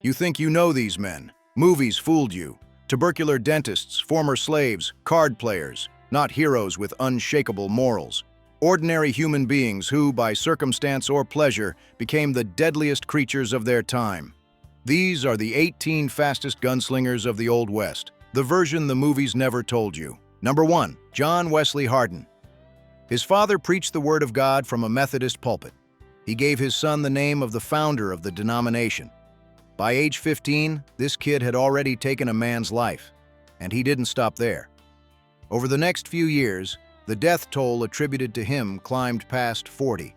You think you know these men. Movies fooled you. Tubercular dentists, former slaves, card players, not heroes with unshakable morals. Ordinary human beings who, by circumstance or pleasure, became the deadliest creatures of their time. These are the 18 fastest gunslingers of the Old West, the version the movies never told you. Number 1. John Wesley Hardin. His father preached the Word of God from a Methodist pulpit. He gave his son the name of the founder of the denomination. By age 15, this kid had already taken a man's life, and he didn't stop there. Over the next few years, the death toll attributed to him climbed past 40.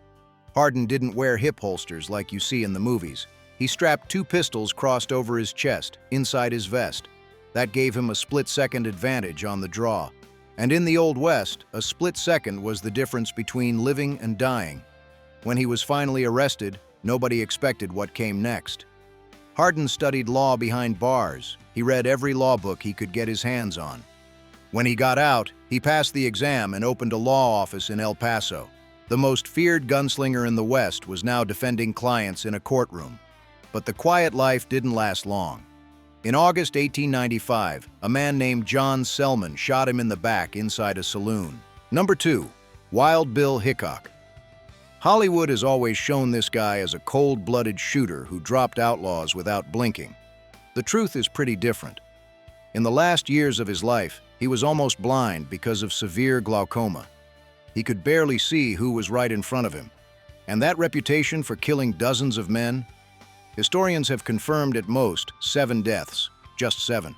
Hardin didn't wear hip holsters like you see in the movies. He strapped 2 pistols crossed over his chest, inside his vest. That gave him a split-second advantage on the draw. And in the Old West, a split second was the difference between living and dying. When he was finally arrested, nobody expected what came next. Hardin studied law behind bars. He read every law book he could get his hands on. When he got out, he passed the exam and opened a law office in El Paso. The most feared gunslinger in the West was now defending clients in a courtroom. But the quiet life didn't last long. In August 1895, a man named John Selman shot him in the back inside a saloon. Number 2. Wild Bill Hickok. Hollywood has always shown this guy as a cold-blooded shooter who dropped outlaws without blinking. The truth is pretty different. In the last years of his life, he was almost blind because of severe glaucoma. He could barely see who was right in front of him. And that reputation for killing dozens of men? Historians have confirmed at most 7 deaths, just 7.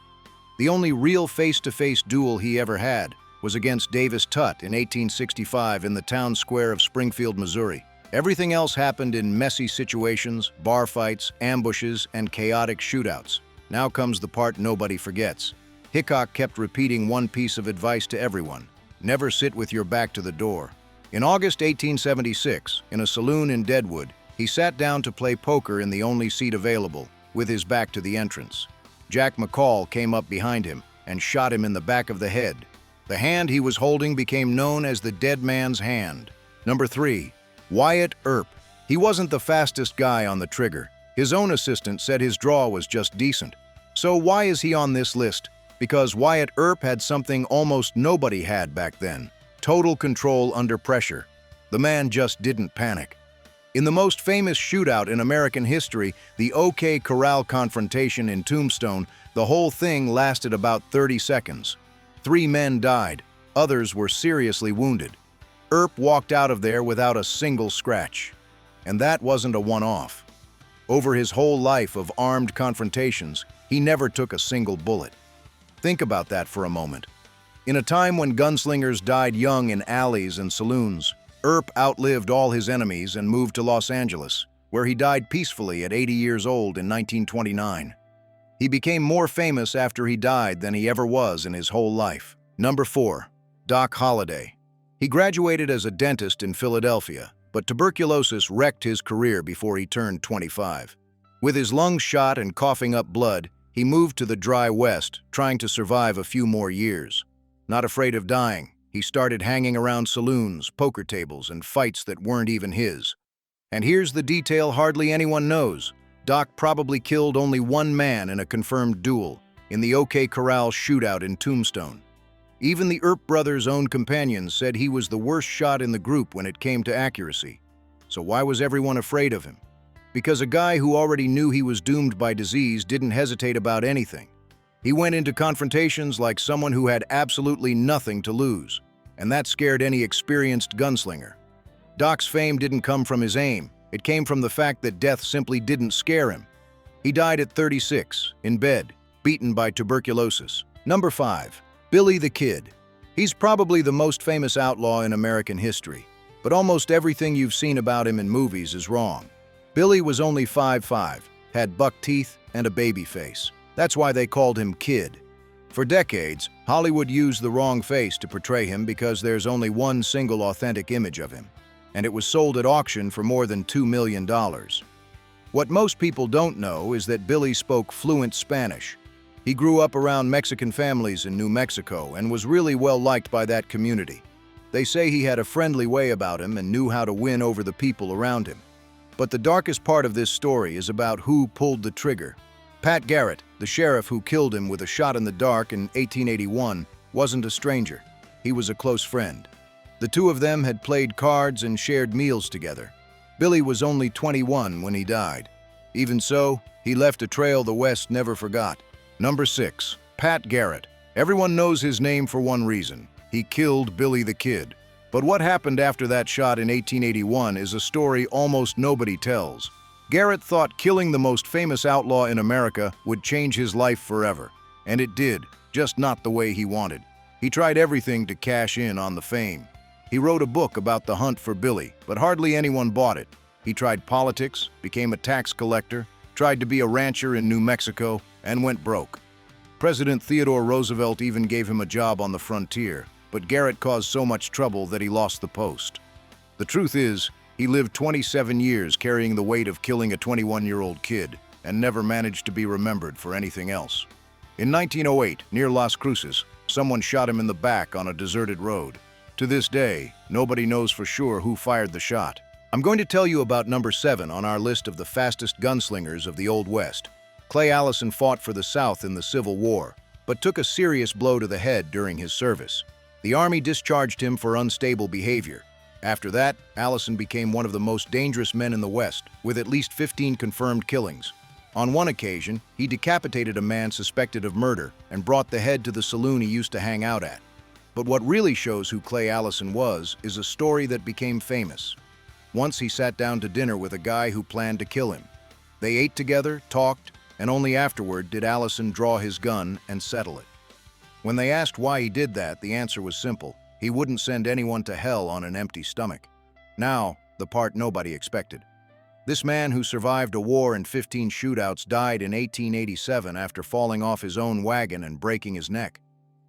The only real face-to-face duel he ever had was against Davis Tutt in 1865 in the town square of Springfield, Missouri. Everything else happened in messy situations, bar fights, ambushes, and chaotic shootouts. Now comes the part nobody forgets. Hickok kept repeating one piece of advice to everyone: never sit with your back to the door. In August 1876, in a saloon in Deadwood, he sat down to play poker in the only seat available, with his back to the entrance. Jack McCall came up behind him and shot him in the back of the head. The hand he was holding became known as the dead man's hand. Number 3. Wyatt Earp. He wasn't the fastest guy on the trigger. His own assistant said his draw was just decent. So why is he on this list? Because Wyatt Earp had something almost nobody had back then: total control under pressure. The man just didn't panic. In the most famous shootout in American history, the OK Corral confrontation in Tombstone, the whole thing lasted about 30 seconds. 3 men died. Others were seriously wounded. Earp walked out of there without a single scratch. And that wasn't a one-off. Over his whole life of armed confrontations, he never took a single bullet. Think about that for a moment. In a time when gunslingers died young in alleys and saloons, Earp outlived all his enemies and moved to Los Angeles, where he died peacefully at 80 years old in 1929. He became more famous after he died than he ever was in his whole life. Number 4. Doc Holliday. He graduated as a dentist in Philadelphia, but tuberculosis wrecked his career before he turned 25. With his lungs shot and coughing up blood, he moved to the dry West, trying to survive a few more years. Not afraid of dying, he started hanging around saloons, poker tables, and fights that weren't even his. And here's the detail hardly anyone knows. Doc probably killed only 1 man in a confirmed duel, in the OK Corral shootout in Tombstone. Even the Earp brothers' own companions said he was the worst shot in the group when it came to accuracy. So why was everyone afraid of him? Because a guy who already knew he was doomed by disease didn't hesitate about anything. He went into confrontations like someone who had absolutely nothing to lose, and that scared any experienced gunslinger. Doc's fame didn't come from his aim. It came from the fact that death simply didn't scare him. He died at 36, in bed, beaten by tuberculosis. Number 5. Billy the Kid. He's probably the most famous outlaw in American history, but almost everything you've seen about him in movies is wrong. Billy was only 5'5", had buck teeth, and a baby face. That's why they called him Kid. For decades, Hollywood used the wrong face to portray him because there's only one single authentic image of him, and it was sold at auction for more than $2 million. What most people don't know is that Billy spoke fluent Spanish. He grew up around Mexican families in New Mexico and was really well liked by that community. They say he had a friendly way about him and knew how to win over the people around him. But the darkest part of this story is about who pulled the trigger. Pat Garrett, the sheriff who killed him with a shot in the dark in 1881, wasn't a stranger. He was a close friend. The two of them had played cards and shared meals together. Billy was only 21 when he died. Even so, he left a trail the West never forgot. Number 6. Pat Garrett. Everyone knows his name for one reason. He killed Billy the Kid. But what happened after that shot in 1881 is a story almost nobody tells. Garrett thought killing the most famous outlaw in America would change his life forever. And it did, just not the way he wanted. He tried everything to cash in on the fame. He wrote a book about the hunt for Billy, but hardly anyone bought it. He tried politics, became a tax collector, tried to be a rancher in New Mexico, and went broke. President Theodore Roosevelt even gave him a job on the frontier, but Garrett caused so much trouble that he lost the post. The truth is, he lived 27 years carrying the weight of killing a 21-year-old kid and never managed to be remembered for anything else. In 1908, near Las Cruces, someone shot him in the back on a deserted road. To this day, nobody knows for sure who fired the shot. I'm going to tell you about number 7 on our list of the fastest gunslingers of the Old West. Clay Allison fought for the South in the Civil War, but took a serious blow to the head during his service. The Army discharged him for unstable behavior. After that, Allison became one of the most dangerous men in the West, with at least 15 confirmed killings. On one occasion, he decapitated a man suspected of murder and brought the head to the saloon he used to hang out at. But what really shows who Clay Allison was is a story that became famous. Once he sat down to dinner with a guy who planned to kill him. They ate together, talked, and only afterward did Allison draw his gun and settle it. When they asked why he did that, the answer was simple. He wouldn't send anyone to hell on an empty stomach. Now, the part nobody expected. This man who survived a war and 15 shootouts died in 1887 after falling off his own wagon and breaking his neck.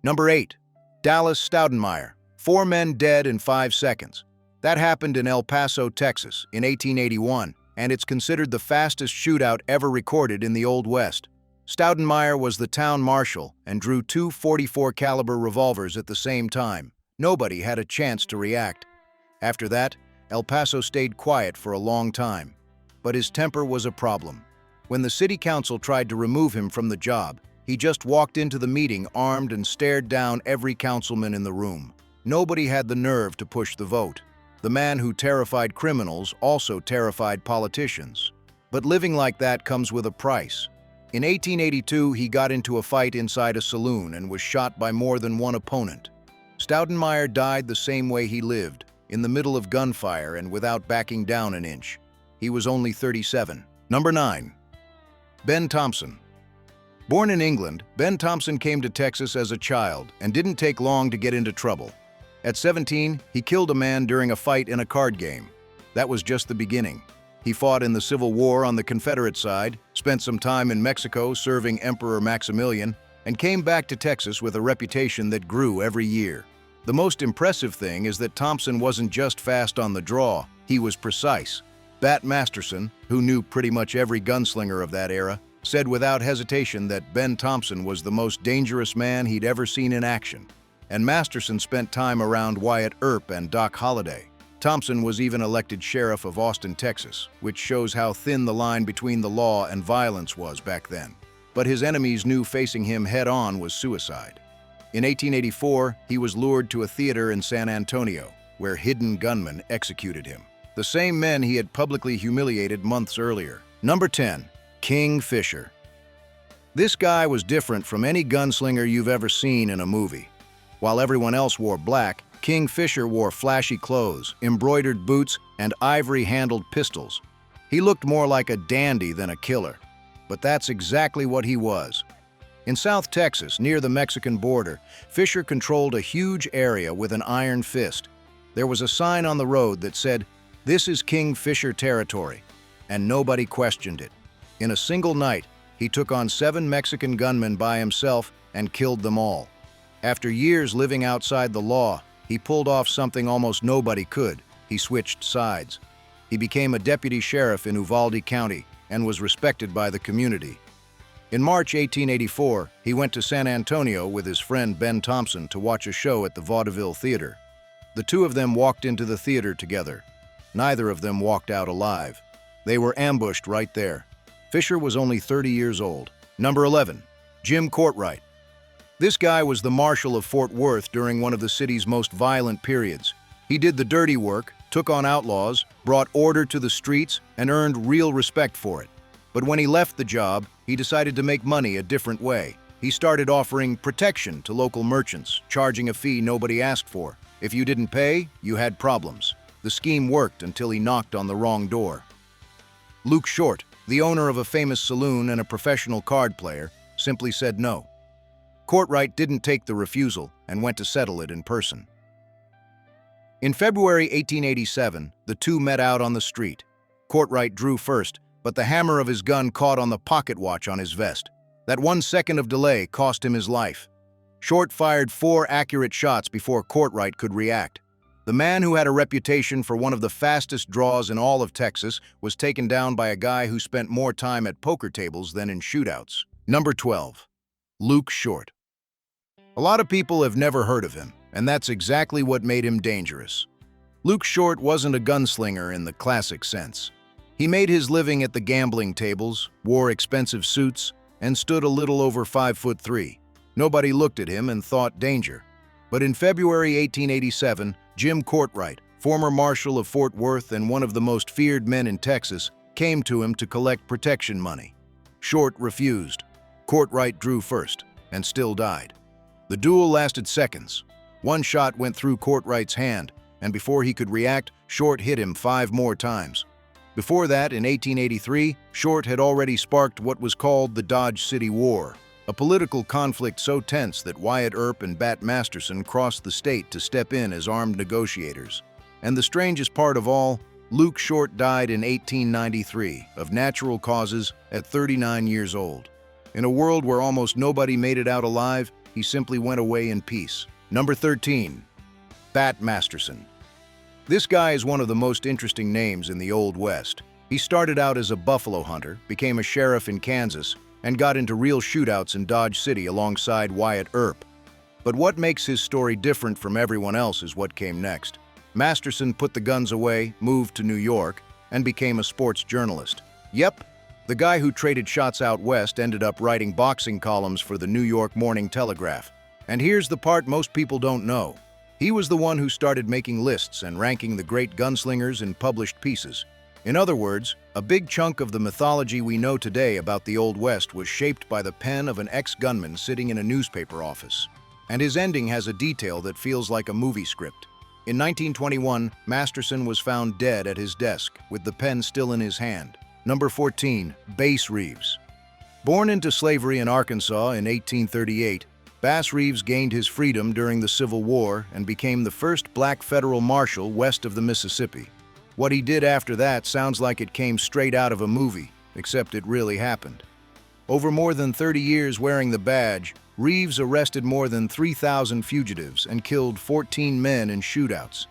Number 8. Dallas Stoudenmire. 4 men dead in 5 seconds. That happened in El Paso, Texas, in 1881, and it's considered the fastest shootout ever recorded in the Old West. Stoudenmire was the town marshal and drew 2 .44 caliber revolvers at the same time. Nobody had a chance to react. After that, El Paso stayed quiet for a long time. But his temper was a problem. When the city council tried to remove him from the job, he just walked into the meeting armed and stared down every councilman in the room. Nobody had the nerve to push the vote. The man who terrified criminals also terrified politicians. But living like that comes with a price. In 1882, he got into a fight inside a saloon and was shot by more than one opponent. Stoudenmire died the same way he lived, in the middle of gunfire and without backing down an inch. He was only 37. Number 9. Ben Thompson. Born in England, Ben Thompson came to Texas as a child and didn't take long to get into trouble. At 17, he killed a man during a fight in a card game. That was just the beginning. He fought in the Civil War on the Confederate side, spent some time in Mexico serving Emperor Maximilian, and came back to Texas with a reputation that grew every year. The most impressive thing is that Thompson wasn't just fast on the draw, he was precise. Bat Masterson, who knew pretty much every gunslinger of that era, said without hesitation that Ben Thompson was the most dangerous man he'd ever seen in action. And Masterson spent time around Wyatt Earp and Doc Holliday. Thompson was even elected sheriff of Austin, Texas, which shows how thin the line between the law and violence was back then. But his enemies knew facing him head-on was suicide. In 1884, he was lured to a theater in San Antonio, where hidden gunmen executed him. The same men he had publicly humiliated months earlier. Number 10. King Fisher. This guy was different from any gunslinger you've ever seen in a movie. While everyone else wore black, King Fisher wore flashy clothes, embroidered boots, and ivory-handled pistols. He looked more like a dandy than a killer. But that's exactly what he was. In South Texas, near the Mexican border, Fisher controlled a huge area with an iron fist. There was a sign on the road that said, "This is King Fisher territory," and nobody questioned it. In a single night, he took on 7 Mexican gunmen by himself and killed them all. After years living outside the law, he pulled off something almost nobody could. He switched sides. He became a deputy sheriff in Uvalde County and was respected by the community. In March 1884, he went to San Antonio with his friend Ben Thompson to watch a show at the Vaudeville Theater. The two of them walked into the theater together. Neither of them walked out alive. They were ambushed right there. Fisher was only 30 years old. Number 11. Jim Courtright. This guy was the marshal of Fort Worth during one of the city's most violent periods. He did the dirty work, took on outlaws, brought order to the streets, and earned real respect for it. But when he left the job, he decided to make money a different way. He started offering protection to local merchants, charging a fee nobody asked for. If you didn't pay, you had problems. The scheme worked until he knocked on the wrong door. Luke Short, the owner of a famous saloon and a professional card player, simply said no. Courtright didn't take the refusal and went to settle it in person. In February 1887, the two met out on the street. Courtright drew first, but the hammer of his gun caught on the pocket watch on his vest. That 1 second of delay cost him his life. Short fired 4 accurate shots before Courtright could react. The man who had a reputation for one of the fastest draws in all of Texas was taken down by a guy who spent more time at poker tables than in shootouts. Number 12. Luke Short. A lot of people have never heard of him, and that's exactly what made him dangerous. Luke Short wasn't a gunslinger in the classic sense. He made his living at the gambling tables, wore expensive suits, and stood a little over 5'3". Nobody looked at him and thought danger. But in February 1887, Jim Courtright, former marshal of Fort Worth and one of the most feared men in Texas, came to him to collect protection money. Short refused. Courtright drew first, and still died. The duel lasted seconds. One shot went through Courtright's hand, and before he could react, Short hit him 5 more times. Before that, in 1883, Short had already sparked what was called the Dodge City War, a political conflict so tense that Wyatt Earp and Masterson crossed the state to step in as armed negotiators. And the strangest part of all, Luke Short died in 1893 of natural causes at 39 years old. In a world where almost nobody made it out alive, he simply went away in peace. Number 13. Masterson. This guy is one of the most interesting names in the Old West. He started out as a buffalo hunter, became a sheriff in Kansas, and got into real shootouts in Dodge City alongside Wyatt Earp. But what makes his story different from everyone else is what came next. Masterson put the guns away, moved to New York, and became a sports journalist. Yep, the guy who traded shots out west ended up writing boxing columns for the New York Morning Telegraph. And here's the part most people don't know. He was the one who started making lists and ranking the great gunslingers in published pieces. In other words, a big chunk of the mythology we know today about the Old West was shaped by the pen of an ex-gunman sitting in a newspaper office. And his ending has a detail that feels like a movie script. In 1921, Masterson was found dead at his desk, with the pen still in his hand. Number 14. Reeves. Born into slavery in Arkansas in 1838, Reeves gained his freedom during the Civil War and became the first black federal marshal west of the Mississippi. What he did after that sounds like it came straight out of a movie, except it really happened. Over more than 30 years wearing the badge, Reeves arrested more than 3,000 fugitives and killed 14 men in shootouts.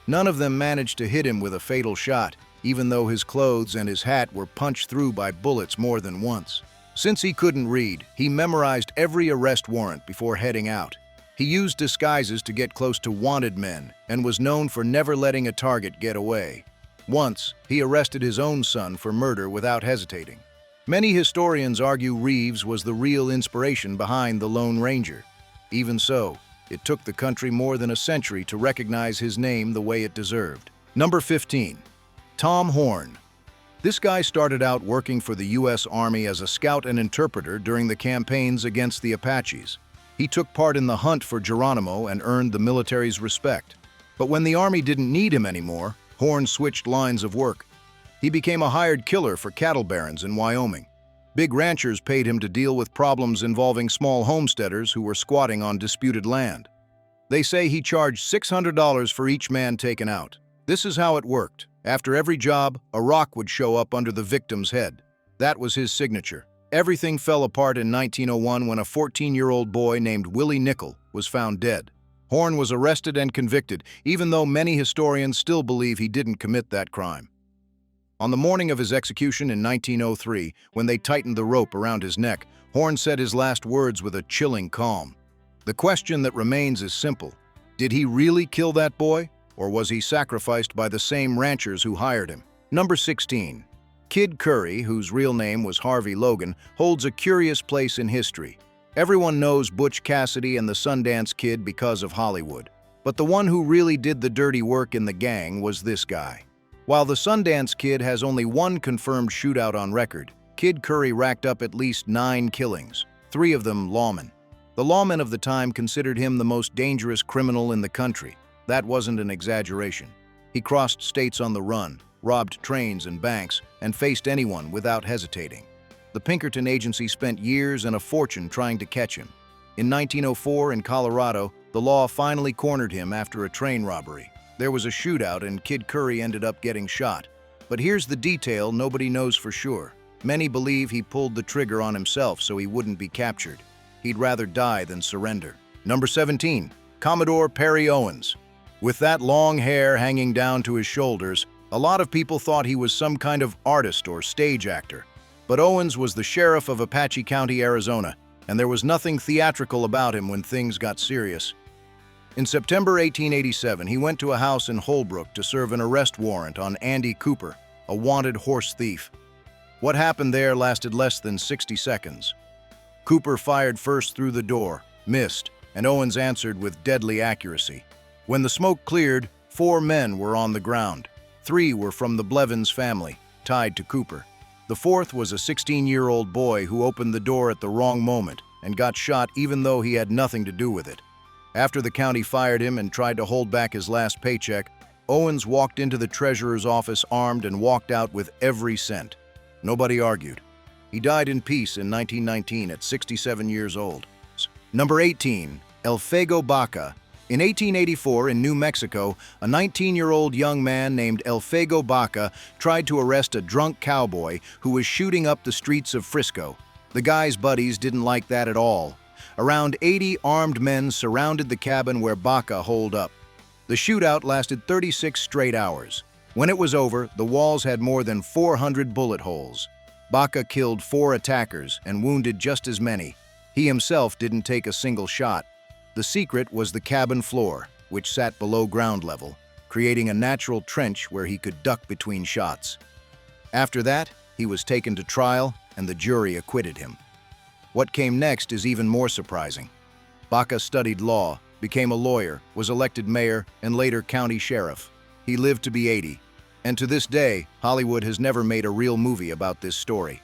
None of them managed to hit him with a fatal shot, even though his clothes and his hat were punched through by bullets more than once. Since he couldn't read, he memorized every arrest warrant before heading out. He used disguises to get close to wanted men and was known for never letting a target get away. Once, he arrested his own son for murder without hesitating. Many historians argue Reeves was the real inspiration behind the Lone Ranger. Even so, it took the country more than a century to recognize his name the way it deserved. Number 15. Tom Horn. This guy started out working for the U.S. Army as a scout and interpreter during the campaigns against the Apaches. He took part in the hunt for Geronimo and earned the military's respect. But when the Army didn't need him anymore, Horn switched lines of work. He became a hired killer for cattle barons in Wyoming. Big ranchers paid him to deal with problems involving small homesteaders who were squatting on disputed land. They say he charged $600 for each man taken out. This is how it worked. After every job, a rock would show up under the victim's head. That was his signature. Everything fell apart in 1901 when a 14-year-old boy named Willie Nickel was found dead. Horn was arrested and convicted, even though many historians still believe he didn't commit that crime. On the morning of his execution in 1903, when they tightened the rope around his neck, Horn said his last words with a chilling calm. The question that remains is simple. Did he really kill that boy, or was he sacrificed by the same ranchers who hired him? Number 16. Kid Curry, whose real name was Harvey Logan, holds a curious place in history. Everyone knows Butch Cassidy and the Sundance Kid because of Hollywood. But the one who really did the dirty work in the gang was this guy. While the Sundance Kid has only one confirmed shootout on record, Kid Curry racked up at least 9 killings, 3 of them lawmen. The lawmen of the time considered him the most dangerous criminal in the country. That wasn't an exaggeration. He crossed states on the run, robbed trains and banks, and faced anyone without hesitating. The Pinkerton agency spent years and a fortune trying to catch him. In 1904 in Colorado, the law finally cornered him after a train robbery. There was a shootout and Kid Curry ended up getting shot. But here's the detail nobody knows for sure. Many believe he pulled the trigger on himself so he wouldn't be captured. He'd rather die than surrender. Number 17, Commodore Perry Owens. With that long hair hanging down to his shoulders, a lot of people thought he was some kind of artist or stage actor. But Owens was the sheriff of Apache County, Arizona, and there was nothing theatrical about him when things got serious. In September 1887, he went to a house in Holbrook to serve an arrest warrant on Andy Cooper, a wanted horse thief. What happened there lasted less than 60 seconds. Cooper fired first through the door, missed, and Owens answered with deadly accuracy. When the smoke cleared, 4 men were on the ground. 3 were from the Blevins family, tied to Cooper. The 4th was a 16-year-old boy who opened the door at the wrong moment and got shot even though he had nothing to do with it. After the county fired him and tried to hold back his last paycheck, Owens walked into the treasurer's office armed and walked out with every cent. Nobody argued. He died in peace in 1919 at 67 years old. Number 18, Elfego Baca. In 1884 in New Mexico, a 19-year-old young man named Elfego Baca tried to arrest a drunk cowboy who was shooting up the streets of Frisco. The guy's buddies didn't like that at all. Around 80 armed men surrounded the cabin where Baca holed up. The shootout lasted 36 straight hours. When it was over, the walls had more than 400 bullet holes. Baca killed 4 attackers and wounded just as many. He himself didn't take a single shot. The secret was the cabin floor, which sat below ground level, creating a natural trench where he could duck between shots. After that, he was taken to trial and the jury acquitted him. What came next is even more surprising. Baca studied law, became a lawyer, was elected mayor, and later county sheriff. He lived to be 80. And to this day, Hollywood has never made a real movie about this story.